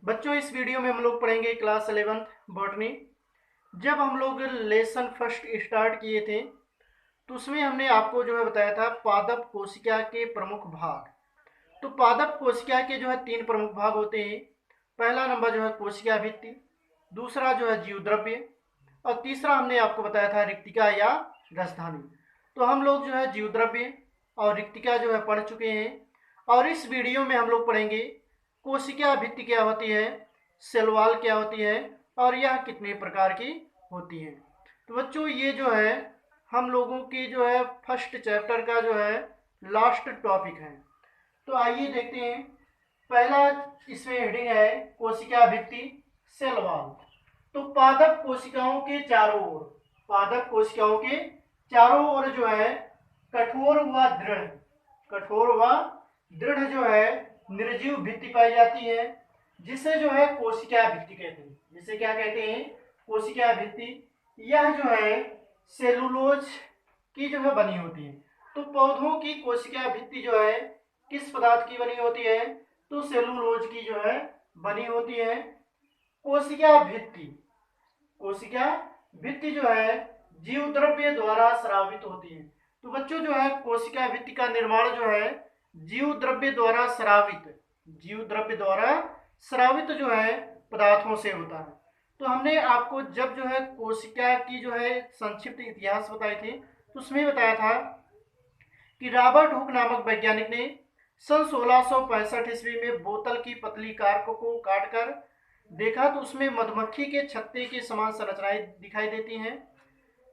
बच्चों, इस वीडियो में हम लोग पढ़ेंगे क्लास 11th बॉटनी। जब हम लोग लेसन फर्स्ट स्टार्ट किए थे तो उसमें हमने आपको जो है बताया था पादप कोशिका के प्रमुख भाग। तो पादप कोशिका के जो है 3 प्रमुख भाग होते हैं। पहला नंबर जो है कोशिका भित्ति, दूसरा जो है जीव द्रव्य और तीसरा हमने आपको बताया था रिक्तिका या राजधानी। तो हम लोग जो है जीव द्रव्य और रिक्तिका जो है पढ़ चुके हैं और इस वीडियो में हम लोग पढ़ेंगे कोशिका भित्ति क्या होती है, सेल वॉल क्या होती है और यह कितने प्रकार की होती है। तो बच्चों, ये जो है हम लोगों की जो है फर्स्ट चैप्टर का जो है लास्ट टॉपिक है। तो आइए देखते हैं। पहला इसमें हेडिंग है कोशिका भित्ति, सेल वॉल। तो पादप कोशिकाओं के चारों ओर, पादप कोशिकाओं के चारों ओर जो है कठोर व दृढ़, कठोर व दृढ़ जो है निर्जीव भित्ति पाई जाती है, जिसे जो है कोशिका भित्ति कहते हैं। जिसे क्या कहते हैं? कोशिका भित्ति। यह जो है सेलुलोज की जो है बनी होती है। तो पौधों की कोशिका भित्ति जो है किस पदार्थ की बनी होती है? तो सेलुलोज की जो है बनी होती है। कोशिका भित्ति, कोशिका भित्ति जो है जीव द्रव्य द्वारा स्रावित होती है। तो बच्चों, जो है कोशिका भित्ति का निर्माण जो है जीव द्रव्य द्वारा स्रावित, जीव द्रव्य द्वारा स्रावित जो है पदार्थों से होता है। तो हमने आपको जब जो है कोशिका की जो है संक्षिप्त इतिहास बताए थे तो उसमें बताया था कि रॉबर्ट हुक नामक वैज्ञानिक ने सन 1665 ईस्वी में बोतल की पतली कार्क को काटकर देखा तो उसमें मधुमक्खी के छत्ते के समान संरचनाएं दिखाई देती हैं,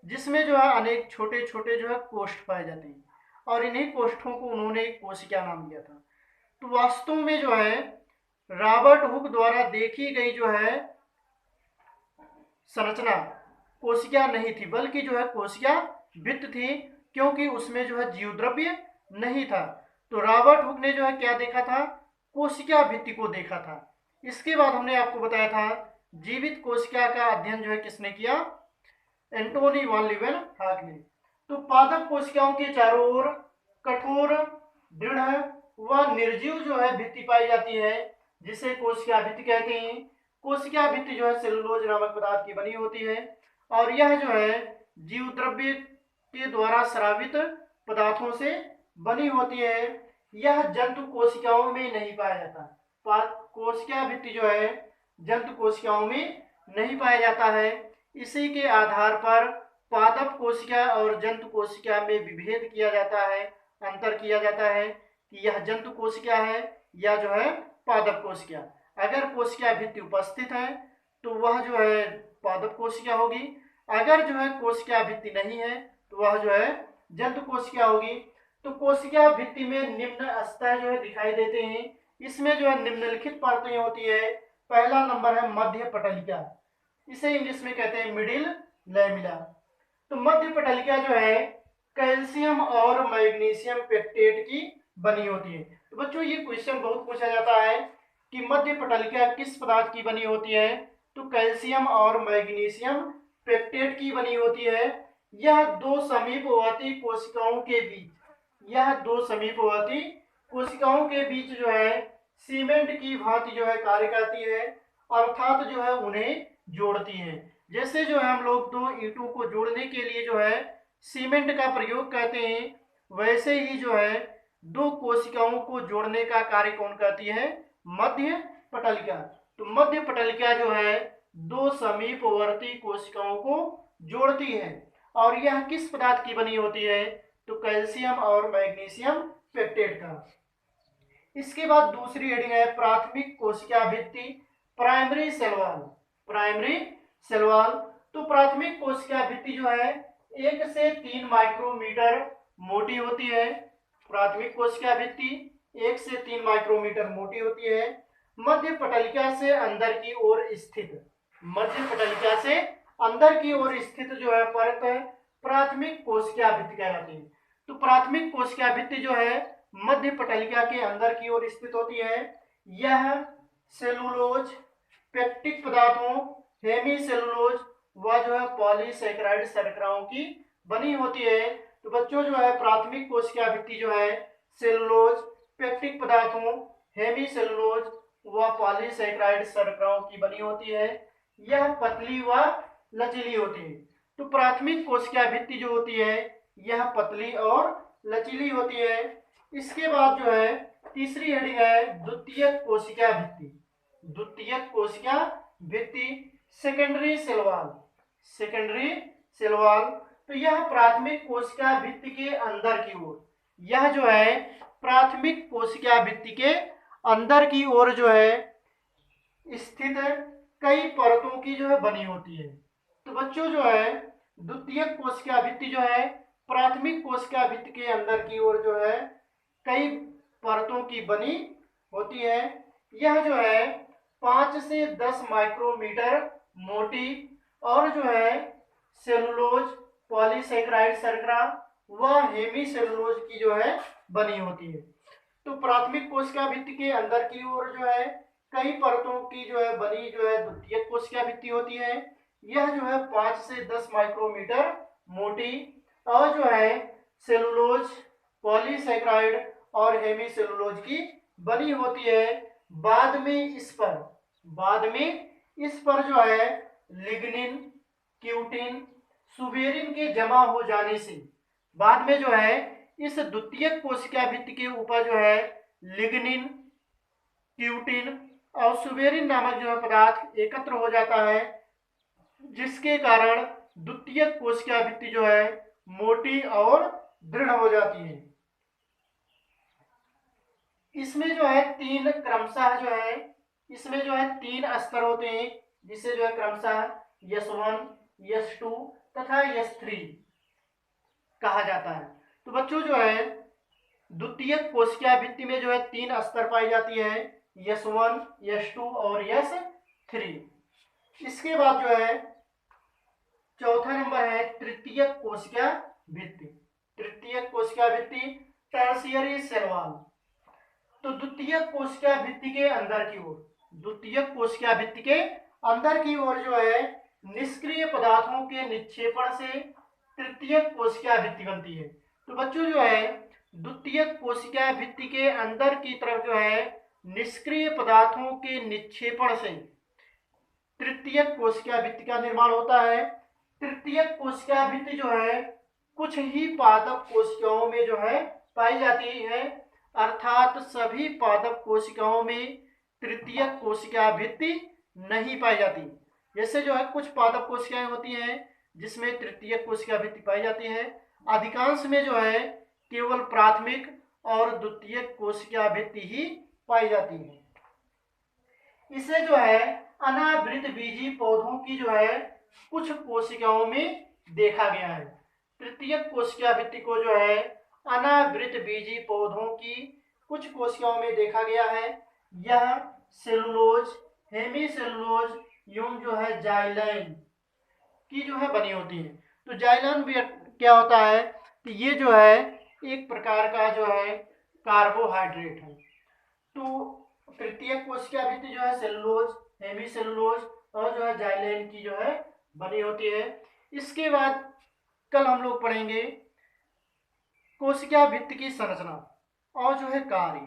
जिसमें जो है अनेक छोटे छोटे जो है कोष्ठ पाए जाते हैं और इन्हीं कोष्ठों को उन्होंने कोशिका नाम दिया था। तो वास्तव में जो है रॉबर्ट हुक द्वारा देखी गई जो है संरचना कोशिका नहीं थी, बल्कि जो है कोशिका भित्ति थी, क्योंकि उसमें जो है जीव द्रव्य नहीं था। तो रॉबर्ट हुक ने जो है क्या देखा था? कोशिका भित्ति को देखा था। इसके बाद हमने आपको बताया था जीवित कोशिका का अध्ययन जो है किसने किया? एंटोनी वॉन लीवेनहॉक ने। तो पादप कोशिकाओं के चारों ओर कठोर, दृढ़ व निर्जीव जो है भित्ति पाई जाती है, जिसे कोशिका भित्ति कहते हैं। कोशिका भित्ति जो है सेलुलोज नामक पदार्थ की बनी होती है और यह जो है जीव द्रव्य के द्वारा स्रावित पदार्थों से बनी होती है। यह जंतु कोशिकाओं में नहीं पाया जाता। कोशिका भित्ति जो है जंतु कोशिकाओं में नहीं पाया जाता है। इसी के आधार पर पादप कोशिका और जंतु कोशिका में विभेद किया जाता है, अंतर किया जाता है कि यह जंतु कोशिका है या जो है पादप कोशिका। अगर कोशिका भित्ति उपस्थित है तो वह जो है पादप कोशिका होगी, अगर जो है कोशिका भित्ति नहीं है तो वह जो है जंतु कोशिका होगी। तो कोशिका भित्ति में निम्न स्तर जो है दिखाई देते हैं। इसमें जो है निम्नलिखित परतें होती है। पहला नंबर है मध्य पटलिका, इसे इंग्लिश में कहते हैं मिडिल लैमिला। तो मध्य पटलिका जो है कैल्शियम और मैग्नीशियम पेक्टेट की बनी होती है। तो बच्चों, ये क्वेश्चन बहुत पूछा जाता है कि मध्य पटलिका किस पदार्थ की बनी होती है? तो कैल्शियम और मैग्नीशियम पेक्टेट की बनी होती है। यह दो समीपवर्ती कोशिकाओं के बीच, यह दो समीपवर्ती कोशिकाओं के बीच जो है सीमेंट की भांति जो है कार्य करती है, अर्थात जो है उन्हें जोड़ती है। जैसे जो है हम लोग दो ईंटों को जोड़ने के लिए जो है सीमेंट का प्रयोग करते हैं, वैसे ही जो है दो कोशिकाओं को जोड़ने का कार्य कौन करती है? मध्य पटलिका। तो मध्य पटलिका जो है दो समीपवर्ती कोशिकाओं को जोड़ती है और यह किस पदार्थ की बनी होती है? तो कैल्शियम और मैग्नीशियम पेक्टेट का। इसके बाद दूसरी हेडिंग है प्राथमिक कोशिका भित्ति, primary cell wall, primary cell wall. तो प्राथमिक कोशिका भित्ति जो है 1 से 3 माइक्रोमीटर मोटी होती है। प्राथमिक कोशिका भित्ति 1 से 3 माइक्रोमीटर मोटी होती है। मध्य पटलिका से अंदर की ओर स्थित, मध्य पटलिका से अंदर की ओर स्थित जो है परत प्राथमिक कोशिका भित्ति कहलाती है। तो प्राथमिक कोशिका भित्ति जो है मध्य पटलिका के अंदर की ओर स्थित होती है। यह सेलुलोज, पेक्टिक पदार्थों, हेमी सेलुलोज व जो है पॉलीसैकेराइड शर्कराओं की बनी होती है। तो बच्चों, जो है प्राथमिक कोशिका भित्ति जो है सेलुलोज, पेक्टिक पदार्थों, हेमी सेलुलोज वह पॉलीसेकेराइड शर्कराओं की बनी होती है। यह पतली व लचीली होती है। तो प्राथमिक कोशिका भित्ति जो होती है यह पतली और लचीली होती है। इसके बाद जो है तीसरी हेडिंग है द्वितीयक कोशिका भित्ति। द्वितीयक कोशिका भित्ति secondary cell wall. Secondary cell wall, तो यह प्राथमिक कोशिका भित्ति के अंदर की ओर, यह जो है प्राथमिक कोशिका भित्ति के अंदर की ओर जो है स्थित कई परतों की जो है बनी होती है। तो बच्चों जो है द्वितीयक कोशिका भित्ति जो है प्राथमिक कोशिका भित्ति के अंदर की ओर जो है कई परतों की बनी होती है। यह जो है 5 से 10 माइक्रोमीटर मोटी और जो है सेलुलोज, पॉलीसेकेराइड शर्करा व हेमीसेलुलोज की जो है बनी होती है। तो प्राथमिक कोशिका भित्ति के अंदर की ओर जो है कई परतों की जो है बनी जो है द्वितीयक कोशिका भित्ति होती है। यह जो है 5 से 10 माइक्रोमीटर मोटी और जो है सेलुलोज, पॉलीसेकेराइड और हेमीसेलुलोज की बनी होती है। बाद में इस पर जो है लिग्निन, क्यूटिन, सुबेरिन के जमा हो जाने से बाद में जो है इस द्वितीयक कोशिका भित्ति के ऊपर जो है लिग्निन, क्यूटिन और सुबेरिन नामक जो है पदार्थ एकत्र हो जाता है, जिसके कारण द्वितीयक कोशिका भित्ति जो है मोटी और दृढ़ हो जाती है। इसमें जो है तीन क्रमशः जो है इसमें जो है 3 स्तर होते हैं, जिसे जो है क्रमशः S1, S2 तथा S3 कहा जाता है। तो बच्चों जो है द्वितीयक कोशिका भित्ति में जो है 3 स्तर पाई जाती है, S1, S2 और S3। इसके बाद जो है चौथा नंबर है तृतीयक कोशिका भित्ति। तृतीयक कोशिका भित्ति टर्शियरी सेल वॉल। तो द्वितीयक कोशिका भित्ति के अंदर की ओर, द्वितीयक कोशिका भित्ति के अंदर की ओर जो है निष्क्रिय पदार्थों के निक्षेपण से तृतीयक कोशिका भित्ति बनती है। तो बच्चों जो है द्वितीयक कोशिका भित्ति के अंदर की तरफ जो है निष्क्रिय पदार्थों के निक्षेपण से तृतीयक कोशिका भित्ति का निर्माण होता है। तृतीयक कोशिका भित्ति जो है कुछ ही पादप कोशिकाओं में जो है पाई जाती है, अर्थात सभी पादप कोशिकाओं में तृतीयक कोशिका भित्ति नहीं पाई जाती। जैसे जो है कुछ पादप कोशिकाएं होती हैं जिसमें तृतीयक कोशिका भित्ति पाई जाती है, अधिकांश में जो है केवल प्राथमिक और द्वितीयक कोशिका भित्ति ही पाई जाती है। इसे जो है अनावृत बीजी पौधों की जो है कुछ कोशिकाओं में देखा गया है। तृतीयक कोशिका भित्ति को जो है अनावृत बीजी पौधों की कुछ कोशिकाओं में देखा गया है। यह सेलुलोज, हेमीसेलुलोज एवं जो है जाइलैन की जो है बनी होती है। तो जाइलैन भी क्या होता है, तो ये जो है एक प्रकार का जो है कार्बोहाइड्रेट है। तो तृतीयक कोशिका भित्ति जो है सेलुलोज, हेमीसेलुलोज और जो है जाइलैन की जो है बनी होती है। इसके बाद कल हम लोग पढ़ेंगे कोशिका भित्ति की संरचना और जो है कार्य।